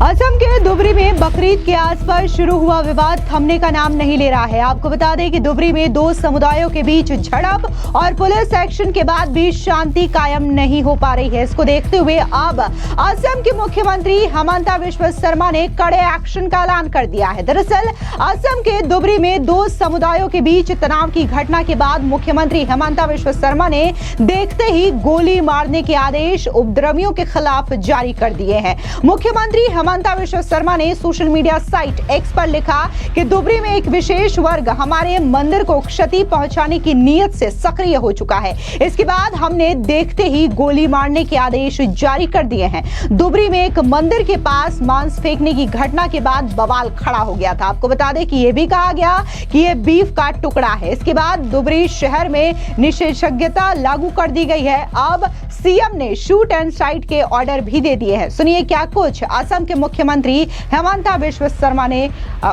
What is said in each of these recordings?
असम के धुबरी में बकरीद के आसपास शुरू हुआ विवाद थमने का नाम नहीं ले रहा है। आपको बता दें कि धुबरी में दो समुदायों के बीच झड़प और पुलिस एक्शन के बाद भी शांति कायम नहीं हो पा रही है। इसको देखते हुए अब असम के मुख्यमंत्री हिमंता बिस्वा शर्मा ने कड़े एक्शन का ऐलान कर दिया है। दरअसल असम के धुबरी में दो समुदायों के बीच तनाव की घटना के बाद मुख्यमंत्री हिमंता बिस्वा शर्मा ने देखते ही गोली मारने के आदेश उपद्रवियों के खिलाफ जारी कर दिए हैं। मुख्यमंत्री हिमंता बिस्वा शर्मा ने सोशल मीडिया साइट एक्स पर लिखा कि धुबरी में एक विशेष वर्ग हमारे मंदिर को क्षति पहुंचाने की नीयत से सक्रिय हो चुका है। इसके बाद हमने देखते ही गोली मारने के आदेश जारी कर दिए हैं। धुबरी में एक मंदिर के पास मांस फेंकने की घटना के बाद बवाल खड़ा हो गया था। आपको बता दें कि यह भी कहा गया कि यह बीफ का टुकड़ा है। इसके बाद धुबरी शहर में निषेधाज्ञा लागू कर दी गई है। अब सीएम ने शूट एंड साइट के ऑर्डर भी दे दिए हैं। सुनिए क्या कुछ असम के मुख्यमंत्री हिमंता बिस्वा शर्मा ने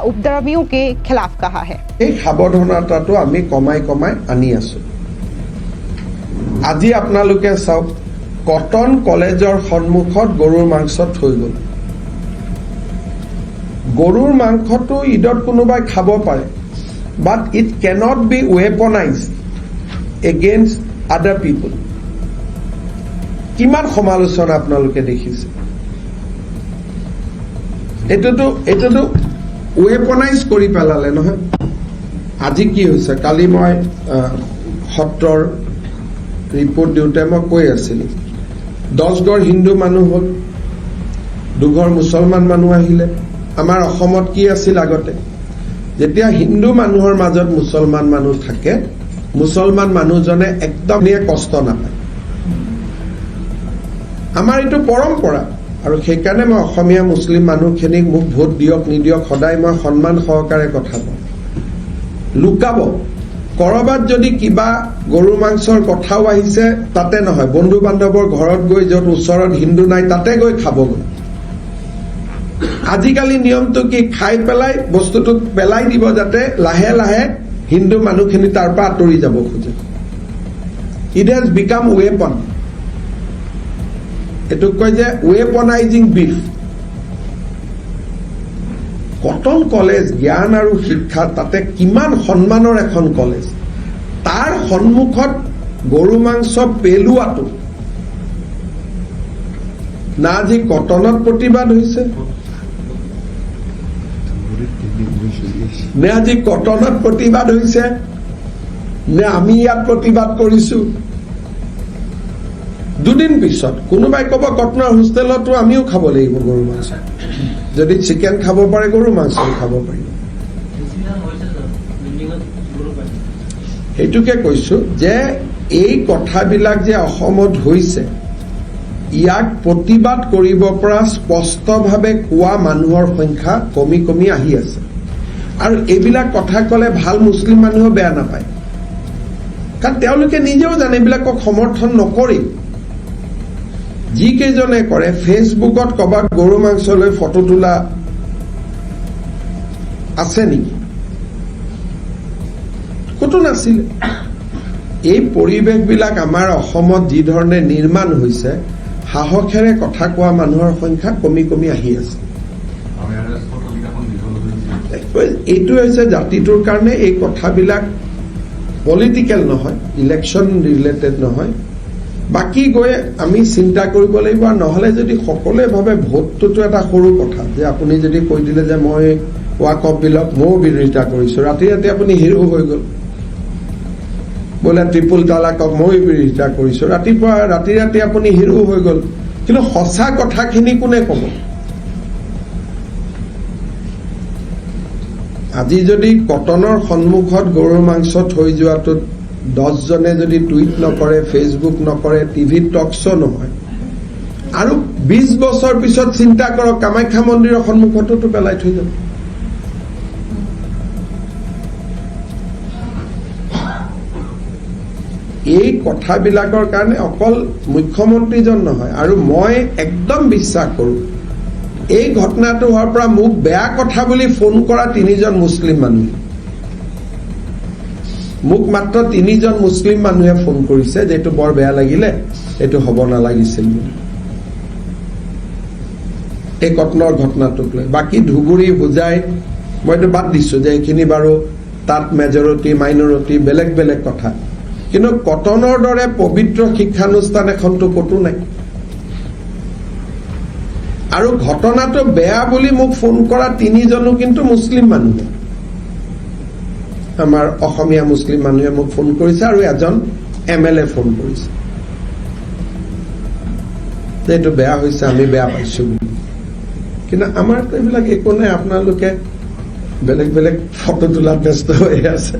उपद्रवियों के खिलाफ कहा है। সাৱধানতাটো আমি কমাই আনি আছো। আজি আপোনালোকে চাওক, কটন কলেজৰ সন্মুখত গৰুৰ মাংস থৈ গ'ল। গৰুৰ মাংসটো ঈদত কোনোবাই খাব পাৰে, but it cannot be weaponised against other people. কিমান সমালোচনা আপোনালোকে দেখিছে। এটোতো ৱেপনাইজ কৰি পেলালে নহয়। আজি কি হৈছে, কালি মই সত্ৰৰ ৰিপৰ্ট দিওঁতে মই কৈ আছিলোঁ 10 ঘৰ হিন্দু মানুহ হ'ল, 2 ঘৰ মুছলমান মানুহ আহিলে। আমাৰ অসমত কি আছিল আগতে, যেতিয়া হিন্দু মানুহৰ মাজত মুছলমান মানুহ থাকে, মুছলমান মানুহজনে একদম কষ্ট নাপায়। আমাৰ এইটো পৰম্পৰা, আৰু সেইকাৰণে মই অসমীয়া মুছলিম মানুহখিনিক মোক ভোট দিয়ক নিদিয়ক সদায় মই সন্মান সহকাৰে কথা কওঁ। লুকাব কৰবাত যদি কিবা গৰু মাংসৰ কথাও আহিছে, তাতে নহয়, বন্ধু বান্ধৱৰ ঘৰত গৈ য'ত ওচৰত হিন্দু নাই তাতে গৈ খাবগৈ। আজিকালি নিয়মটো কি, খাই পেলাই বস্তুটো পেলাই দিব যাতে লাহে লাহে হিন্দু মানুহখিনি তাৰ পৰা আঁতৰি যাব খোজে। It has become weapon. এটোক কয় যে ৱেপনাইজিং বিফ। কটন কলেজ জ্ঞান আৰু শিক্ষা, তাতে কিমান সন্মানৰ এখন কলেজ, তাৰ সন্মুখত গৰু মাংস পেলোৱাটো না আজি কটনত প্ৰতিবাদ হৈছে, নে আজি কটনত প্ৰতিবাদ হৈছে, নে আমি ইয়াত প্ৰতিবাদ কৰিছো। দুদিন পিছত কোনোবাই ক'ব কটনৰ হোষ্টেলতো আমিও খাব লাগিব গৰু মাংস। যদি চিকেন খাব পাৰে, গৰু মাংস খাব পাৰিব। সেইটোকে কৈছো যে এই কথাবিলাক যে অসমত হৈছে, ইয়াক প্ৰতিবাদ কৰিব পৰা স্পষ্টভাৱে কোৱা মানুহৰ সংখ্যা কমি আহি আছে। আৰু এইবিলাক কথা ক'লে ভাল মুছলিম মানুহেও বেয়া নাপায়, কাৰণ তেওঁলোকে নিজেও জানে এইবিলাকক সমৰ্থন নকৰি। যিকেইজনে কৰে, ফেচবুকত ক'ৰবাত গৰু মাংস লৈ ফটো তোলা আছে নেকি? ক'তো নাছিলে। এই পৰিৱেশবিলাক আমাৰ অসমত যি ধৰণে নিৰ্মাণ হৈছে, সাহসেৰে কথা কোৱা মানুহৰ সংখ্যা কমি আহি আছে। এইটো হৈছে জাতিটোৰ কাৰণে এই কথাবিলাক পলিটিকেল নহয়, ইলেকশ্যন ৰিলেটেড নহয়। বাকী গৈ আমি চিন্তা কৰিব লাগিব। আৰু নহ'লে যদি সকলোৱে ভাবে ভোটটোতো এটা সৰু কথা, যে আপুনি যদি কৈ দিলে যে মই ৱাকফ বিলক ময়ো বিৰোধিতা কৰিছো, ৰাতি আপুনি হিৰো হৈ গ'ল। বোলে ট্ৰিপুল তালাকক ময়ো বিৰোধিতা কৰিছো, ৰাতি আপুনি হিৰো হৈ গ'ল। কিন্তু সঁচা কথাখিনি কোনে ক'ব? আজি যদি কটনৰ সন্মুখত গৰুৰ মাংস থৈ যোৱাটোত 10 জনে যদি টুইট নকৰে, ফেচবুক নকৰে, টিভিত টক শ্ব' নহয়, আৰু 20 বছৰ পিছত চিন্তা কৰক, কামাখ্যা মন্দিৰৰ সন্মুখতো পেলাই থৈ যাব। এই কথাবিলাকৰ কাৰণে অকল মুখ্যমন্ত্ৰীজন নহয়, আৰু মই একদম বিশ্বাস কৰো এই ঘটনাটো হোৱাৰ পৰা মোক বেয়া কথা বুলি ফোন কৰা 3জন মুছলিম মানুহ, মোক মাত্ৰ 3জন মুছলিম মানুহে ফোন কৰিছে যে এইটো বৰ বেয়া লাগিলে, এইটো হ'ব নালাগিছিল বুলি। এই কটনৰ ঘটনাটোক লৈ। বাকী ধুবুৰী হোজাই মইতো বাদ দিছো যে এইখিনি বাৰু তাত মেজৰিটি মাইনৰিটি বেলেগ বেলেগ কথা, কিন্তু কটনৰ দৰে পবিত্ৰ শিক্ষানুষ্ঠান এখনতো ক'তো নাই। আৰু ঘটনাটো বেয়া বুলি মোক ফোন কৰা 3জনো কিন্তু মুছলিম মানুহ, আমাৰ অসমীয়া মুছলিম মানুহে মোক ফোন কৰিছে আৰু এজন MLA ফোন কৰিছে, এইটো বেয়া হৈছে, আমি বেয়া পাইছো। কিন্তু আমাৰতো এইবিলাক একো নাই, আপোনালোকে বেলেগ বেলেগ ফটো তোলাত ব্যস্ত হৈ আছে।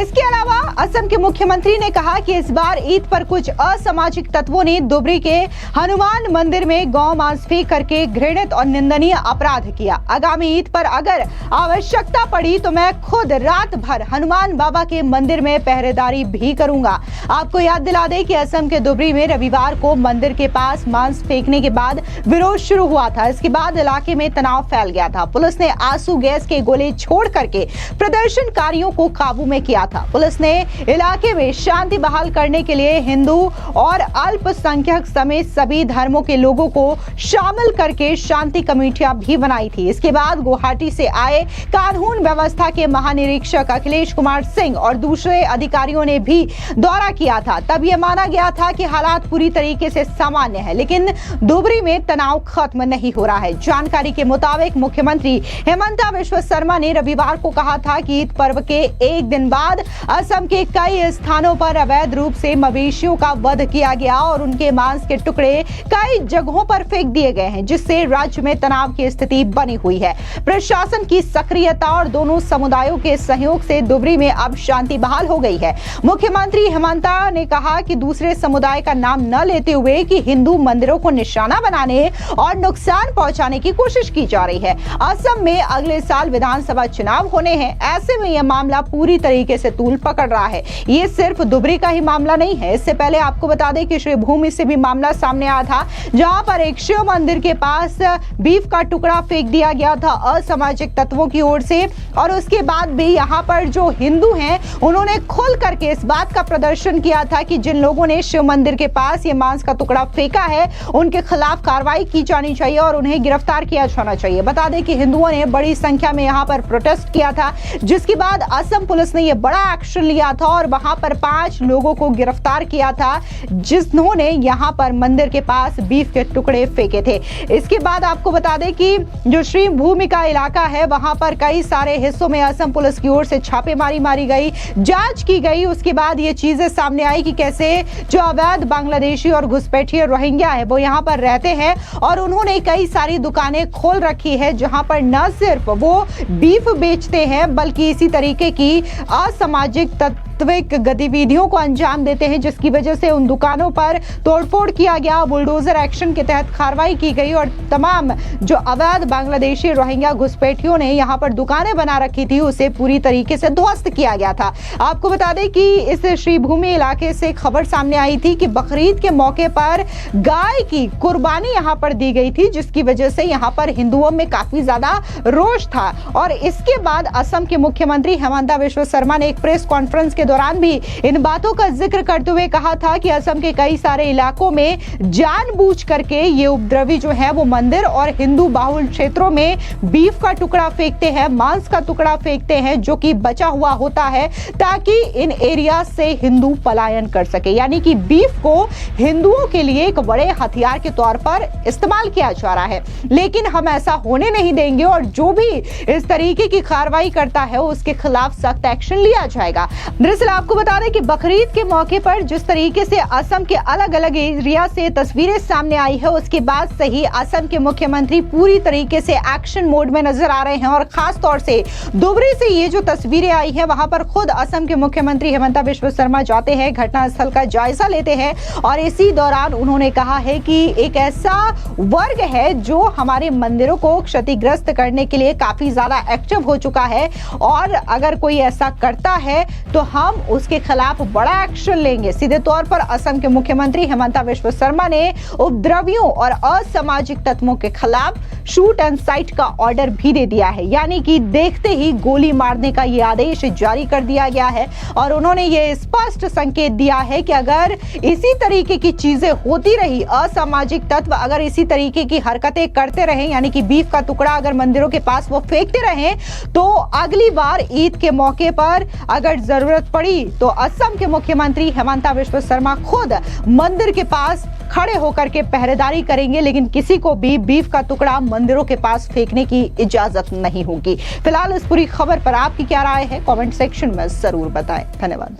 इसके अलावा असम के मुख्यमंत्री ने कहा कि इस बार ईद पर कुछ असामाजिक तत्वों ने दुबरी के हनुमान मंदिर में गौ मांस फेंक करके घृणित और निंदनीय अपराध किया। आगामी ईद पर अगर आवश्यकता पड़ी तो मैं खुद रात भर हनुमान बाबा के मंदिर में पहरेदारी भी करूंगा। आपको याद दिला दें कि असम के दुबरी में रविवार को मंदिर के पास मांस फेंकने के बाद विरोध शुरू हुआ था। इसके बाद इलाके में तनाव फैल गया था। पुलिस ने आंसू गैस के गोले छोड़ करके प्रदर्शनकारियों को काबू में किया था। पुलिस ने इलाके में शांति बहाल करने के लिए हिंदू और अल्पसंख्यक समेत सभी धर्मों के लोगों को शामिल करके शांति कमेटियां भी बनाई थी। इसके बाद गुवाहाटी से आए कानून व्यवस्था के महानिरीक्षक अखिलेश कुमार सिंह और दूसरे अधिकारियों ने भी दौरा किया था। तब यह माना गया था कि हालात पूरी तरीके से सामान्य है, लेकिन दुबरी में तनाव खत्म नहीं हो रहा है। जानकारी के मुताबिक मुख्यमंत्री हेमंता बिश्व शर्मा ने रविवार को कहा था कि ईद पर्व के एक दिन बाद असम के कई स्थानों पर अवैध रूप से मवेशियों का वध किया गया और उनके मांस के टुकड़े कई जगहों पर फेंक दिए गए हैं, जिससे राज्य में तनाव की स्थिति बनी हुई है। प्रशासन की सक्रियता और दोनों समुदायों के सहयोग से दुबरी में अब शांति बहाल हो गई है। मुख्यमंत्री हेमंता ने कहा कि दूसरे समुदाय का नाम न लेते हुए कि हिंदू मंदिरों को निशाना बनाने और नुकसान पहुंचाने की कोशिश की जा रही है। असम में अगले साल विधानसभा चुनाव होने हैं, ऐसे में यह मामला पूरी तरीके से तूल पकड़ रहा है। ये सिर्फ दुबरी का ही मामला नहीं है। इससे पहले आपको बता दें कि श्री भूमि से भी मामला सामने आया था, जहां पर एक शिव मंदिर के पास बीफ का टुकड़ा फेंक दिया गया था असामाजिक तत्वों की ओर से, और उसके बाद भी यहां पर जो हिंदू हैं उन्होंने खुल करके इस बात का प्रदर्शन किया था कि जिन लोगों ने शिव मंदिर के पास ये मांस का टुकड़ा फेंका है उनके खिलाफ कार्रवाई की जानी चाहिए और उन्हें गिरफ्तार किया जाना चाहिए। बता दें कि हिंदुओं ने बड़ी संख्या में यहां पर प्रोटेस्ट किया था, जिसके बाद असम पुलिस ने यह बड़ा एक्शन लिया था और वहां पर 5 लोगों को गिरफ्तार किया था, जिन्होंने यहां पर मंदिर के पास बीफ के टुकड़े फेंके थे। इसके बाद आपको बता दें कि जो श्री भूमि का इलाका है वहां पर कई सारे हिस्सों में असम पुलिस की ओर से छापेमारी मारी गई, जांच की गई। उसके बाद ये चीजें सामने आई कि कैसे जो अवैध बांग्लादेशी और घुसपैठिए रोहिंग्या है वो यहाँ पर रहते हैं और उन्होंने कई सारी दुकानें खोल रखी है, जहां पर न सिर्फ वो बीफ बेचते हैं बल्कि इसी तरीके की असामाजिक तात्विक गतिविधियों को अंजाम देते हैं, जिसकी वजह से उन दुकानों पर तोड़फोड़ किया गया। बुलडोजर एक्शन के तहत कार्रवाई की गई और तमाम जो अवैध बांग्लादेशी रोहिंग्या घुसपैठियों ने यहां पर दुकानें बना रखी थी उसे पूरी तरीके से ध्वस्त किया गया था। आपको बता दें कि इस श्री भूमि इलाके से खबर सामने आई थी कि बकरीद के मौके पर गाय की कुर्बानी यहां पर दी गई थी, जिसकी वजह से यहां पर हिंदुओं में काफी ज्यादा रोष था। और इसके बाद असम के मुख्यमंत्री हेमंता बिश्व शर्मा ने एक प्रेस कॉन्फ्रेंस के दौरान भी इन बातों का जिक्र करते हुए कहा था कि असम के कई सारे इलाकों में जानबूझ करके ये उपद्रवी जो है वो मंदिर और हिंदू बाहुल क्षेत्रों में बीफ का टुकड़ा फेंकते हैं, मांस का टुकड़ा फेंकते हैं जो कि बचा हुआ होता है, ताकि इन एरिया से हिंदू पलायन कर सके। यानी कि बीफ को हिंदुओं के लिए एक बड़े हथियार के तौर पर इस्तेमाल किया जा रहा है, लेकिन हम ऐसा होने नहीं देंगे और जो भी इस तरीके की कार्रवाई करता है उसके खिलाफ सख्त एक्शन लिया जाएगा। दरअसल आपको बता दें कि बकरीद के मौके पर जिस तरीके से असम के अलग अलग एरिया से तस्वीरें सामने आई है, उसके बाद से ही असम के मुख्यमंत्री पूरी तरीके से एक्शन मोड में नजर आ रहे हैं और खास तौर से दुबरी से ये जो तस्वीरें आई है वहां पर खुद असम के मुख्यमंत्री हेमंता बिश्व शर्मा जाते हैं, घटनास्थल का जायजा लेते हैं और इसी दौरान उन्होंने कहा है कि एक ऐसा वर्ग है जो हमारे मंदिरों को क्षतिग्रस्त करने के लिए काफी ज्यादा एक्टिव हो चुका है और अगर कोई ऐसा करता है तो हम उसके खिलाफ बड़ा एक्शन लेंगे। सीधे तौर पर असम के मुख्यमंत्री हेमंता बिश्व शर्मा ने उपद्रवियों और असामाजिक तत्वों के खिलाफ शूट एंड साइट का ऑर्डर भी दे दिया है, यानी कि देखते ही गोली मारने का ये आदेश जारी कर दिया गया है। और उन्होंने ये स्पष्ट संकेत दिया है कि अगर इसी तरीके की चीजें होती रही, असामाजिक तत्व अगर इसी तरीके की हरकतें करते रहे, यानी कि बीफ का टुकड़ा अगर मंदिरों के पास वो फेंकते रहे, तो अगली बार ईद के मौके पर अगर जरूरत पड़ी तो असम के मुख्यमंत्री हेमंता बिस्वा शर्मा खुद मंदिर के पास खड़े होकर के पहरेदारी करेंगे, लेकिन किसी को भी बीफ का टुकड़ा मंदिरों के पास फेंकने की इजाजत नहीं होगी। फिलहाल इस पूरी खबर पर आपकी क्या राय है, कमेंट सेक्शन में जरूर बताएं। धन्यवाद।